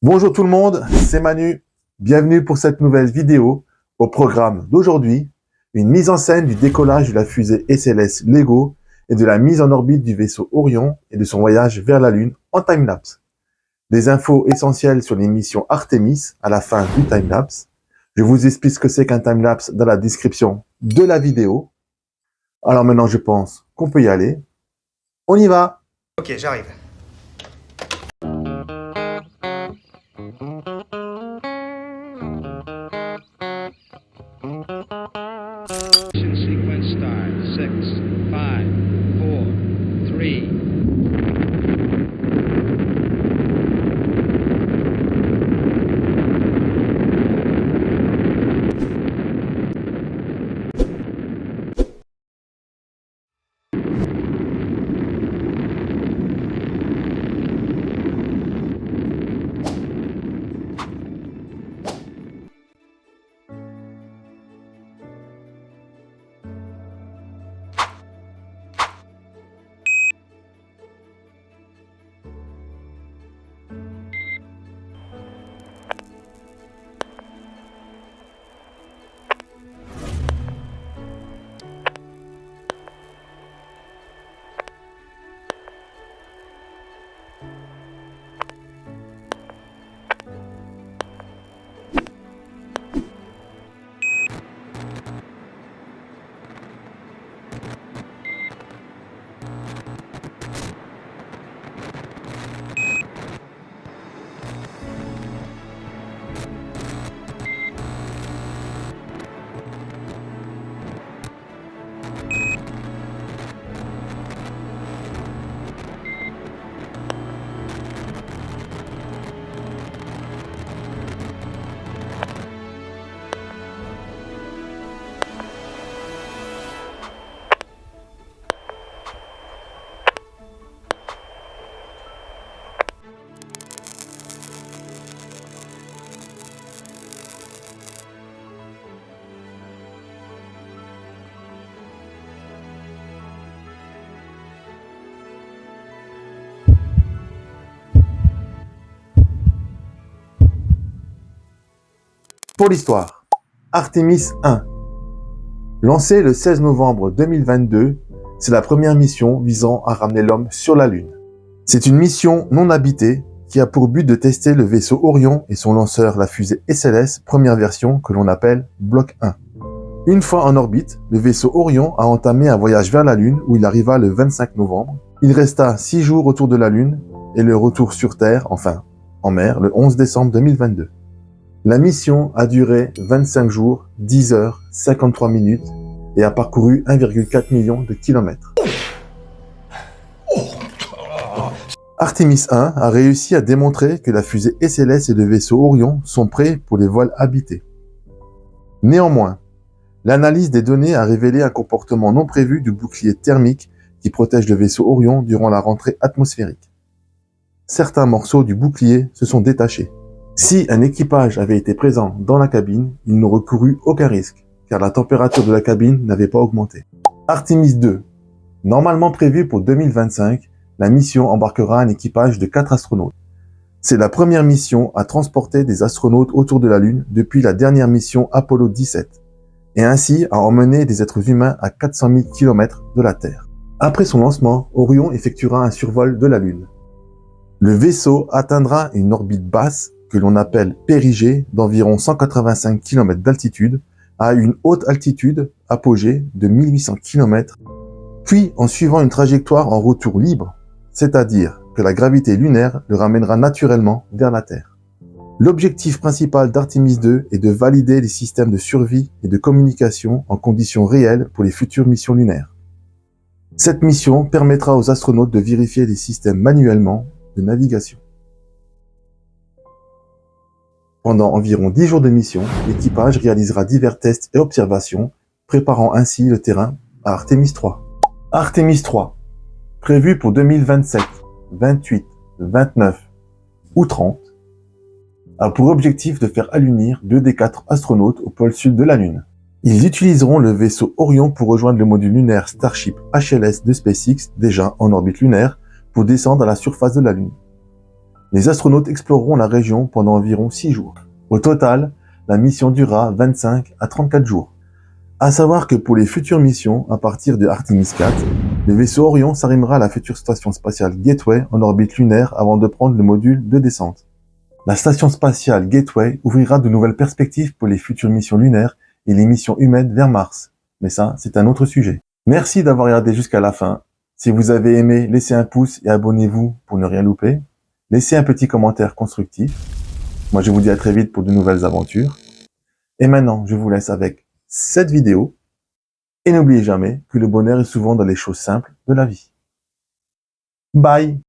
Bonjour tout le monde, c'est Manu. Bienvenue pour cette nouvelle vidéo. Au programme d'aujourd'hui, une mise en scène du décollage de la fusée SLS LEGO et de la mise en orbite du vaisseau Orion et de son voyage vers la Lune en timelapse. Des infos essentielles sur les missions Artemis à la fin du timelapse. Je vous explique ce que c'est qu'un timelapse dans la description de la vidéo. Alors maintenant, je pense qu'on peut y aller. On y va! Ok, j'arrive. Sequence start. 6, 5, 4, 3. Pour l'histoire, Artemis 1. Lancée le 16 novembre 2022, c'est la première mission visant à ramener l'homme sur la Lune. C'est une mission non habitée qui a pour but de tester le vaisseau Orion et son lanceur, la fusée SLS, première version que l'on appelle Bloc 1. Une fois en orbite, le vaisseau Orion a entamé un voyage vers la Lune où il arriva le 25 novembre. Il resta 6 jours autour de la Lune et le retour sur Terre, enfin en mer, le 11 décembre 2022. La mission a duré 25 jours, 10 heures, 53 minutes et a parcouru 1,4 million de kilomètres. Artemis 1 a réussi à démontrer que la fusée SLS et le vaisseau Orion sont prêts pour les vols habités. Néanmoins, l'analyse des données a révélé un comportement non prévu du bouclier thermique qui protège le vaisseau Orion durant la rentrée atmosphérique. Certains morceaux du bouclier se sont détachés. Si un équipage avait été présent dans la cabine, il n'aurait couru aucun risque, car la température de la cabine n'avait pas augmenté. Artemis 2. Normalement prévue pour 2025, la mission embarquera un équipage de 4 astronautes. C'est la première mission à transporter des astronautes autour de la Lune depuis la dernière mission Apollo 17, et ainsi à emmener des êtres humains à 400 000 km de la Terre. Après son lancement, Orion effectuera un survol de la Lune. Le vaisseau atteindra une orbite basse que l'on appelle périgée d'environ 185 km d'altitude à une haute altitude apogée de 1800 km, puis en suivant une trajectoire en retour libre, c'est-à-dire que la gravité lunaire le ramènera naturellement vers la Terre. L'objectif principal d'Artemis 2 est de valider les systèmes de survie et de communication en conditions réelles pour les futures missions lunaires. Cette mission permettra aux astronautes de vérifier les systèmes manuellement de navigation. Pendant environ 10 jours de mission, l'équipage réalisera divers tests et observations, préparant ainsi le terrain à Artemis 3. Artemis 3, prévu pour 2027, 28, 29 ou 30, a pour objectif de faire allunir 2 des 4 astronautes au pôle sud de la Lune. Ils utiliseront le vaisseau Orion pour rejoindre le module lunaire Starship HLS de SpaceX, déjà en orbite lunaire, pour descendre à la surface de la Lune. Les astronautes exploreront la région pendant environ 6 jours. Au total, la mission durera 25 à 34 jours. À savoir que pour les futures missions, à partir de Artemis 4, le vaisseau Orion s'arrimera à la future station spatiale Gateway en orbite lunaire avant de prendre le module de descente. La station spatiale Gateway ouvrira de nouvelles perspectives pour les futures missions lunaires et les missions humaines vers Mars. Mais ça, c'est un autre sujet. Merci d'avoir regardé jusqu'à la fin. Si vous avez aimé, laissez un pouce et abonnez-vous pour ne rien louper. Laissez un petit commentaire constructif. Moi, je vous dis à très vite pour de nouvelles aventures. Et maintenant, je vous laisse avec cette vidéo. Et n'oubliez jamais que le bonheur est souvent dans les choses simples de la vie. Bye!